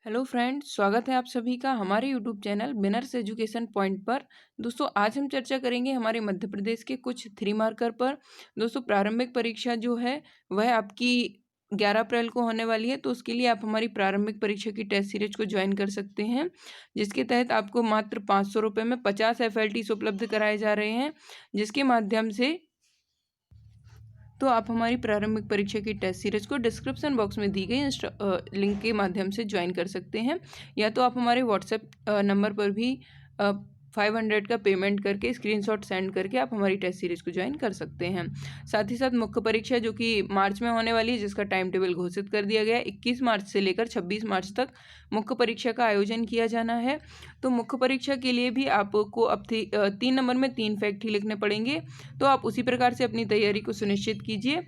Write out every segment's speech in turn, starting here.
Hello friends, स्वागत है आप सभी का हमारे यूट्यूब चैनल बिनर्स एजुकेशन पॉइंट पर। दोस्तों, आज हम चर्चा करेंगे हमारे मध्य प्रदेश के कुछ 3 मार्कर पर। दोस्तों, प्रारंभिक परीक्षा जो है वह आपकी 11 अप्रैल को होने वाली है, तो उसके लिए आप हमारी प्रारंभिक परीक्षा की टेस्ट सीरीज को ज्वाइन कर सकते हैं, जिसके तहत आपको मात्र 500 रुपये में 50 FLTs उपलब्ध कराए जा रहे हैं, जिसके माध्यम से तो आप हमारी प्रारंभिक परीक्षा की टेस्ट सीरीज को डिस्क्रिप्शन बॉक्स में दी गई लिंक के माध्यम से ज्वाइन कर सकते हैं, या तो आप हमारे व्हाट्सएप नंबर पर भी 500 का पेमेंट करके स्क्रीनशॉट सेंड करके आप हमारी टेस्ट सीरीज को ज्वाइन कर सकते हैं। साथ ही साथ मुख्य परीक्षा जो कि मार्च में होने वाली है, जिसका टाइम टेबल घोषित कर दिया गया है, 21 मार्च से लेकर 26 मार्च तक मुख्य परीक्षा का आयोजन किया जाना है। तो मुख्य परीक्षा के लिए भी आपको अब 3 नंबर में 3 फैक्ट ही लिखने पड़ेंगे, तो आप उसी प्रकार से अपनी तैयारी को सुनिश्चित कीजिए।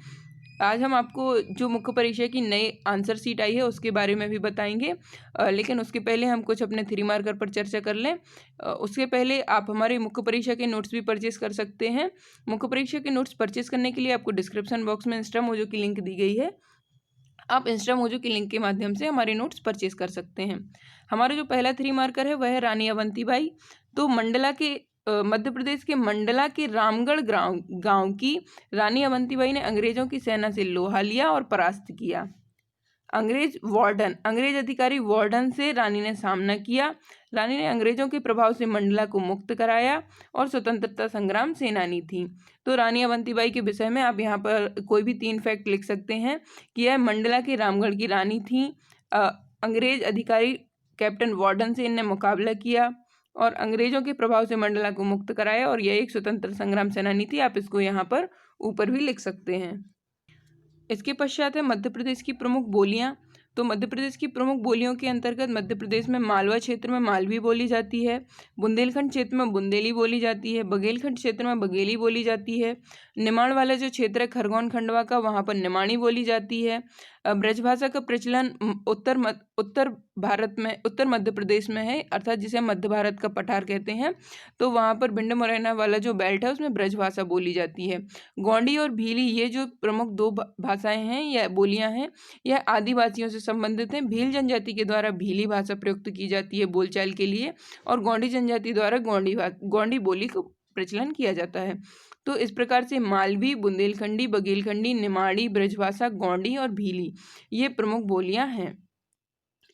आज हम आपको जो मुख्य परीक्षा की नई आंसर शीट आई है उसके बारे में भी बताएंगे, लेकिन उसके पहले हम कुछ अपने 3 मार्कर पर चर्चा कर लें। उसके पहले आप हमारी मुख्य परीक्षा के नोट्स भी परचेस कर सकते हैं। मुख्य परीक्षा के नोट्स परचेस करने के लिए आपको डिस्क्रिप्शन बॉक्स में इंस्टा मोजो की लिंक दी गई है, आप इंस्टा मोजो की लिंक के माध्यम से हमारे नोट्स परचेस कर सकते हैं। हमारा जो पहला 3 मार्कर है वह है रानी अवंतीबाई। तो मध्य प्रदेश के मंडला के रामगढ़ गांव की रानी अवंतीबाई ने अंग्रेजों की सेना से लोहा लिया और परास्त किया। अंग्रेज अधिकारी वार्डन से रानी ने सामना किया। रानी ने अंग्रेजों के प्रभाव से मंडला को मुक्त कराया और स्वतंत्रता संग्राम सेनानी थी। तो रानी अवंतीबाई के विषय में आप यहाँ पर कोई भी 3 फैक्ट लिख सकते हैं कि यह मंडला के रामगढ़ की रानी थी, अंग्रेज अधिकारी कैप्टन वार्डन से इनने मुकाबला किया और अंग्रेजों के प्रभाव से मंडला को मुक्त कराया, और यह एक स्वतंत्र संग्राम सेनानी थी। आप इसको यहाँ पर ऊपर भी लिख सकते हैं। इसके पश्चात है मध्य प्रदेश की प्रमुख बोलियां। तो मध्य प्रदेश की प्रमुख बोलियों के अंतर्गत मध्य प्रदेश में मालवा क्षेत्र में मालवी बोली जाती है, बुंदेलखंड क्षेत्र में बुंदेली बोली जाती है, बघेलखंड क्षेत्र में बघेली बोली जाती है, निमाड़ वाला जो क्षेत्र है खरगोन खंडवा का, वहाँ पर निमाड़ी बोली जाती है। ब्रजभाषा का प्रचलन उत्तर मध्य प्रदेश में है, अर्थात जिसे मध्य भारत का पठार कहते हैं। तो वहाँ पर भिंड मुरैना वाला जो बेल्ट है उसमें ब्रजभाषा बोली जाती है। गोंडी और भीली ये जो प्रमुख 2 भाषाएं हैं या बोलियां हैं, यह आदिवासियों से संबंधित हैं। भील जनजाति के द्वारा भीली भाषा प्रयुक्त की जाती है बोलचाल के लिए, और गोंडी जनजाति द्वारा गोंडी बोली को प्रचलन किया जाता है। तो इस प्रकार से मालवी, बुंदेलखंडी, बघेलखंडी, निमाड़ी, ब्रजभाषा, गोंडी और भीली ये प्रमुख बोलियां हैं।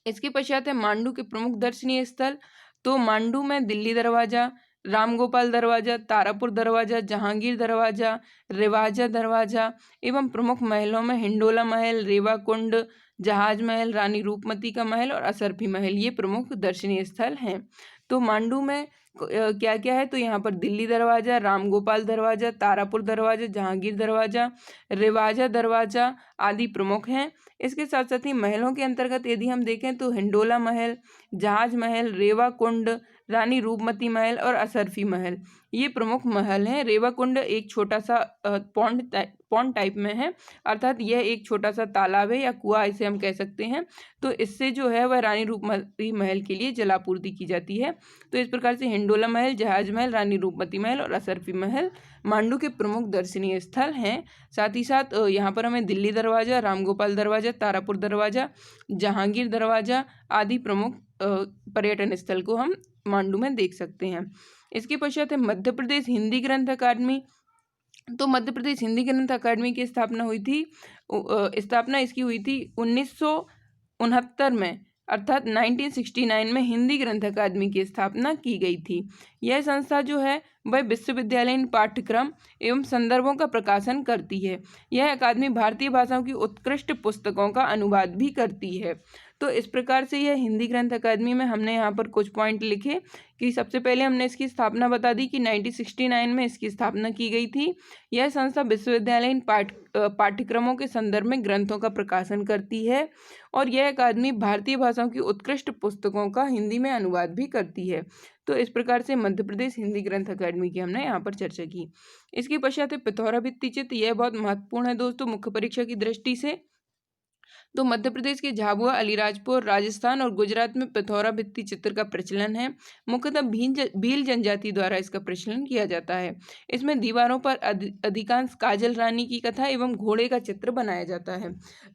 इसके पश्चात है मांडू के प्रमुख दर्शनीय स्थल। तो मांडू में दिल्ली दरवाजा, रामगोपाल दरवाजा, तारापुर दरवाजा, जहांगीर दरवाजा, रिवाजा दरवाजा एवं प्रमुख महलों में हिंडोला महल, रेवा कुंड, जहाज महल, रानी रूपमती का महल और असरफी महल ये प्रमुख दर्शनीय स्थल हैं। तो मांडू में क्या क्या है, तो यहाँ पर दिल्ली दरवाजा, रामगोपाल दरवाजा, तारापुर दरवाजा, जहांगीर दरवाजा, रिवाजा दरवाजा आदि प्रमुख हैं। इसके साथ साथ ही महलों के अंतर्गत यदि हम देखें तो हिंडोला महल, जहाज महल, रेवा कुंड, रानी रूपमती महल और असरफी महल ये प्रमुख महल हैं। रेवा कुंड एक छोटा सा पॉन्ड टाइप में है, अर्थात यह एक छोटा सा तालाब है या कुआं इसे हम कह सकते हैं। तो इससे जो है वह रानी रूपमती महल के लिए जलापूर्ति की जाती है। तो इस प्रकार से हिंडोला महल, जहाज महल, रानी रूपमती महल और असरफी महल मांडू के प्रमुख दर्शनीय स्थल हैं। साथ ही साथ यहाँ पर हमें दिल्ली दरवाजा, रामगोपाल दरवाजा, तारापुर दरवाजा, जहांगीर दरवाजा आदि प्रमुख पर्यटन स्थल को हम मांडू में देख सकते हैं। इसके पश्चात है मध्य प्रदेश हिंदी ग्रंथ अकादमी। तो मध्य प्रदेश हिंदी ग्रंथ अकादमी की स्थापना इसकी हुई थी 1969 में, अर्थात 1969 में हिंदी ग्रंथ अकादमी की स्थापना की गई थी। यह संस्था जो है वह विश्वविद्यालयीन पाठ्यक्रम एवं संदर्भों का प्रकाशन करती है। यह अकादमी भारतीय भाषाओं की उत्कृष्ट पुस्तकों का अनुवाद भी करती है। तो इस प्रकार से यह हिंदी ग्रंथ अकादमी में हमने यहाँ पर कुछ पॉइंट लिखे कि सबसे पहले हमने इसकी स्थापना बता दी कि 1969 में इसकी स्थापना की गई थी। यह संस्था विश्वविद्यालयीन पाठ्यक्रमों के संदर्भ में ग्रंथों का प्रकाशन करती है, और यह अकादमी भारतीय भाषाओं की उत्कृष्ट पुस्तकों का हिंदी में अनुवाद भी करती है। तो इस प्रकार से मध्य प्रदेश हिंदी ग्रंथ अकादमी की हमने यहाँ पर चर्चा की। इसके पश्चात पिथौरा भित्ति चित्र, यह बहुत महत्वपूर्ण है दोस्तों मुख्य परीक्षा की दृष्टि से। तो मध्य प्रदेश के झाबुआ, अलीराजपुर, राजस्थान और गुजरात में पिथौरा भित्ति चित्र का प्रचलन है। मुख्यतः भील जनजाति द्वारा इसका प्रचलन किया जाता है। इसमें दीवारों पर अधिकांश काजल रानी की कथा एवं घोड़े का चित्र बनाया जाता है।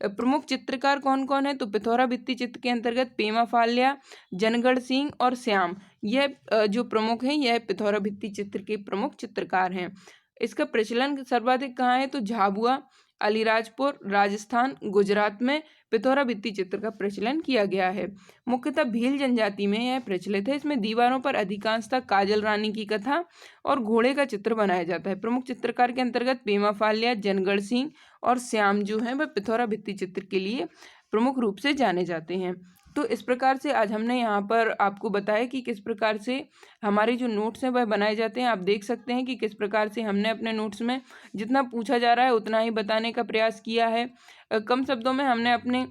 प्रमुख चित्रकार कौन कौन है? तो पिथौरा भित्ति चित्र के अंतर्गत पेमा फाल्या, जनगढ़ सिंह और श्याम, यह जो प्रमुख हैं, यह पिथौरा भित्ति चित्र के प्रमुख चित्रकार हैं। इसका प्रचलन सर्वाधिक कहाँ है? तो झाबुआ, अलीराजपुर, राजस्थान, गुजरात में पिथौरा भित्ति चित्र का प्रचलन किया गया है। मुख्यतः भील जनजाति में यह प्रचलित है। इसमें दीवारों पर अधिकांशतः काजल रानी की कथा और घोड़े का चित्र बनाया जाता है। प्रमुख चित्रकार के अंतर्गत पेमा फाल्या, जनगढ़ सिंह और श्याम जो हैं वह पिथौरा भित्ति चित्र के लिए प्रमुख रूप से जाने जाते हैं। तो इस प्रकार से आज हमने यहाँ पर आपको बताया कि किस प्रकार से हमारे जो नोट्स हैं वह बनाए जाते हैं। आप देख सकते हैं कि किस प्रकार से हमने अपने नोट्स में जितना पूछा जा रहा है उतना ही बताने का प्रयास किया है। कम शब्दों में हमने अपने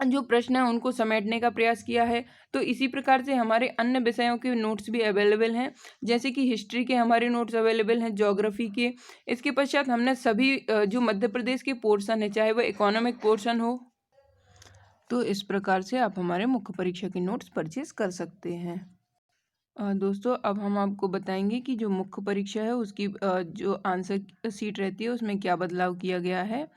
जो प्रश्न है उनको समेटने का प्रयास किया है। तो इसी प्रकार से हमारे अन्य विषयों के नोट्स भी अवेलेबल हैं, जैसे कि हिस्ट्री के हमारे नोट्स अवेलेबल हैं, ज्योग्राफी के। इसके पश्चात हमने सभी जो मध्य प्रदेश के पोर्शन है, चाहे वह इकोनॉमिक पोर्शन हो, तो इस प्रकार से आप हमारे मुख्य परीक्षा के नोट्स परचेज कर सकते हैं। दोस्तों अब हम आपको बताएंगे कि जो मुख्य परीक्षा है उसकी जो आंसर सीट रहती है उसमें क्या बदलाव किया गया है।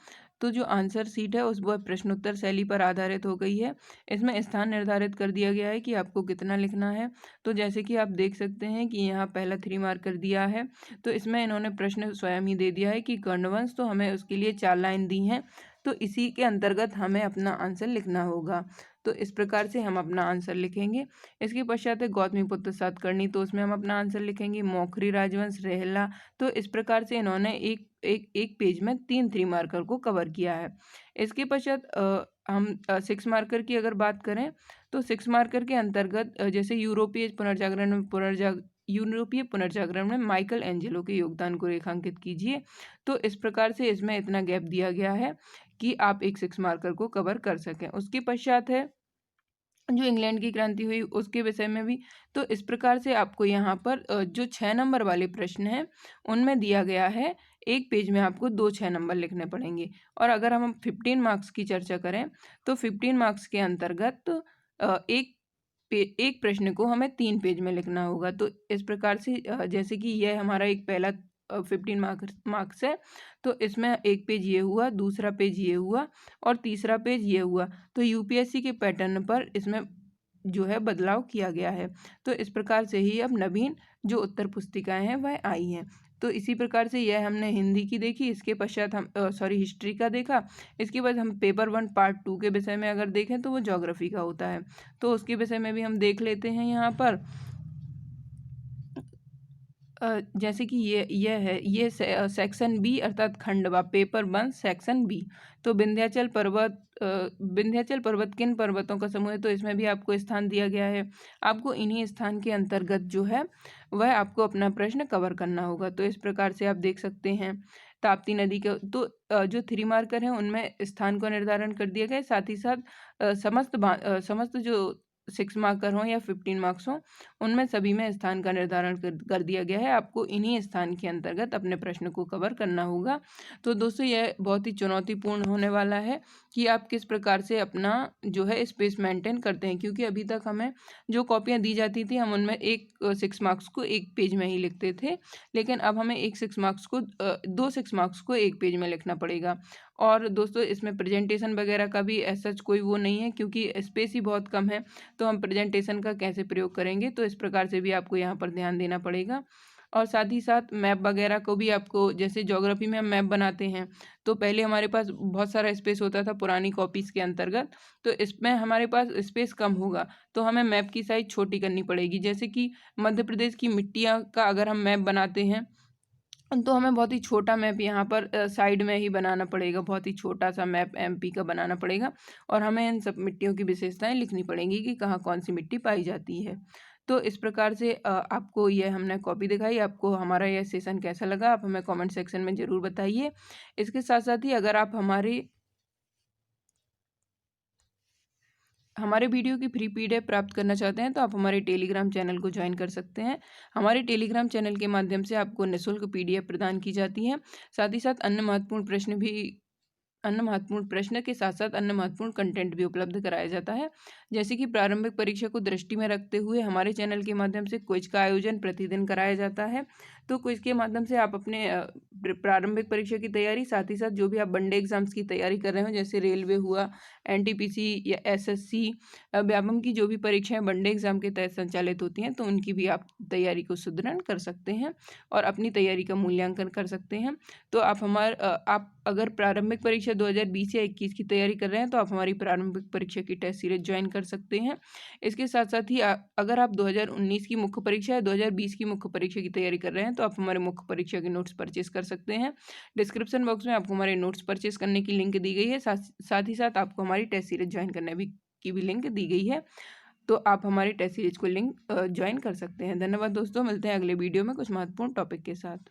तो जो आंसर सीट है उस वह प्रश्नोत्तर शैली पर आधारित हो गई है। इसमें स्थान निर्धारित कर दिया गया है कि आपको कितना लिखना है। तो जैसे कि आप देख सकते हैं कि यहाँ पहला 3 मार्कर दिया है, तो इसमें इन्होंने प्रश्न स्वयं ही दे दिया है कि कर्णवंश, तो हमें उसके लिए 4 लाइन दी हैं, तो इसी के अंतर्गत हमें अपना आंसर लिखना होगा। तो इस प्रकार से हम अपना आंसर लिखेंगे। इसके पश्चात है गौतमीपुत्र सातकर्णी, तो उसमें हम अपना आंसर लिखेंगे। मौखरी राजवंश, रेहला, तो इस प्रकार से इन्होंने एक पेज में 3 मार्कर को कवर किया है। इसके पश्चात हम 6 मार्कर की अगर बात करें तो 6 मार्कर के अंतर्गत जैसे यूरोपीय पुनर्जागरण में माइकल एंजेलो के योगदान को रेखांकित कीजिए। तो इस प्रकार से इसमें इतना गैप दिया गया है कि आप एक 6 मार्कर को कवर कर सकें। उसके पश्चात है जो इंग्लैंड की क्रांति हुई उसके विषय में भी। तो इस प्रकार से आपको यहाँ पर जो 6 नंबर वाले प्रश्न हैं उनमें दिया गया है, एक पेज में आपको 2 6 नंबर लिखने पड़ेंगे। और अगर हम 15 मार्क्स की चर्चा करें तो 15 मार्क्स के अंतर्गत एक प्रश्न को हमें 3 पेज में लिखना होगा। तो इस प्रकार से जैसे कि यह हमारा एक पहला 15 मार्क्स है, तो इसमें एक पेज ये हुआ, दूसरा पेज ये हुआ और तीसरा पेज ये हुआ। तो यूपीएससी के पैटर्न पर इसमें जो है बदलाव किया गया है। तो इस प्रकार से ही अब नवीन जो उत्तर पुस्तिकाएं हैं वह आई हैं। तो इसी प्रकार से यह हमने हिंदी की देखी। इसके पश्चात हम हिस्ट्री का देखा। इसके बाद हम पेपर 1 पार्ट 2 के विषय में अगर देखें तो वो ज्योग्राफी का होता है, तो उसके विषय में भी हम देख लेते हैं यहाँ पर। जैसे कि ये सेक्शन बी अर्थात खंडवा, पेपर 1 सेक्शन बी। तो विंध्याचल पर्वत किन पर्वतों का समूह है? तो इसमें भी आपको स्थान दिया गया है। आपको इन्हीं स्थान के अंतर्गत जो है वह आपको अपना प्रश्न कवर करना होगा। तो इस प्रकार से आप देख सकते हैं ताप्ती नदी का। तो जो 3 मार्कर हैं उनमें स्थान को निर्धारण कर दिया गया है। साथ ही साथ समस्त जो 6 मार्कर हों या 15 मार्क्स हों उनमें सभी में स्थान का निर्धारण कर दिया गया है। आपको इन्हीं स्थान के अंतर्गत अपने प्रश्न को कवर करना होगा। तो दोस्तों यह बहुत ही चुनौतीपूर्ण होने वाला है कि आप किस प्रकार से अपना जो है स्पेस मेंटेन करते हैं, क्योंकि अभी तक हमें जो कॉपियां दी जाती थी हम उनमें 6 मार्क्स को एक पेज में ही लिखते थे, लेकिन अब हमें 6 मार्क्स को 2 6 मार्क्स को एक पेज में लिखना पड़ेगा। और दोस्तों इसमें प्रेजेंटेशन वगैरह का भी ऐसा कोई वो नहीं है, क्योंकि स्पेस ही बहुत कम है, तो हम प्रेजेंटेशन का कैसे प्रयोग करेंगे। तो इस प्रकार से भी आपको यहाँ पर ध्यान देना पड़ेगा। और साथ ही साथ मैप वगैरह को भी आपको, जैसे ज्योग्राफी में हम मैप बनाते हैं तो पहले हमारे पास बहुत सारा स्पेस होता था पुरानी कॉपीज़ के अंतर्गत, तो इसमें हमारे पास स्पेस कम होगा, तो हमें मैप की साइज छोटी करनी पड़ेगी। जैसे कि मध्य प्रदेश की मिट्टियाँ का अगर हम मैप बनाते हैं तो हमें बहुत ही छोटा मैप यहाँ पर साइड में ही बनाना पड़ेगा, बहुत ही छोटा सा मैप एमपी का बनाना पड़ेगा। और हमें इन सब मिट्टियों की विशेषताएं लिखनी पड़ेंगी कि कहाँ कौन सी मिट्टी पाई जाती है। तो इस प्रकार से आपको यह हमने कॉपी दिखाई। आपको हमारा यह सेशन कैसा लगा आप हमें कमेंट सेक्शन में ज़रूर बताइए। इसके साथ साथ ही अगर आप हमारे वीडियो की फ्री पीडीएफ प्राप्त करना चाहते हैं तो आप हमारे टेलीग्राम चैनल को ज्वाइन कर सकते हैं। हमारे टेलीग्राम चैनल के माध्यम से आपको निःशुल्क पीडीएफ प्रदान की जाती है। साथ ही साथ अन्य महत्वपूर्ण प्रश्न भी अन्य महत्वपूर्ण प्रश्न के साथ साथ अन्य महत्वपूर्ण कंटेंट भी उपलब्ध कराया जाता है। जैसे कि प्रारंभिक परीक्षा को दृष्टि में रखते हुए हमारे चैनल के माध्यम से क्विज का आयोजन प्रतिदिन कराया जाता है। तो क्विज के माध्यम से आप अपने प्रारंभिक परीक्षा की तैयारी, साथ ही साथ जो भी आप वनडे एग्जाम्स की तैयारी कर रहे हो, जैसे रेलवे हुआ, एनटीपीसी या एसएससी, व्यापम की जो भी परीक्षाएं वनडे एग्जाम के तहत संचालित होती हैं, तो उनकी भी आप तैयारी को सुदृढ़ कर सकते हैं और अपनी तैयारी का मूल्यांकन कर सकते हैं। तो आप अगर प्रारंभिक परीक्षा 2020 या 21 की तैयारी कर रहे हैं, तो आप हमारी प्रारंभिक परीक्षा की टेस्ट सीरीज ज्वाइन कर सकते हैं। इसके साथ साथ ही अगर आप 2019 की मुख्य परीक्षा या 2020 की मुख्य परीक्षा की तैयारी कर रहे हैं, तो आप हमारे मुख्य परीक्षा के नोट्स परचेज कर सकते हैं। डिस्क्रिप्शन बॉक्स में आपको हमारे नोट्स परचेज करने की लिंक दी गई है। साथ ही साथ आपको हमारी टेस्ट सीरीज ज्वाइन करने की भी लिंक दी गई है। तो आप हमारी टेस्ट सीरीज को लिंक ज्वाइन कर सकते हैं। धन्यवाद दोस्तों, मिलते हैं अगले वीडियो में कुछ महत्वपूर्ण टॉपिक के साथ।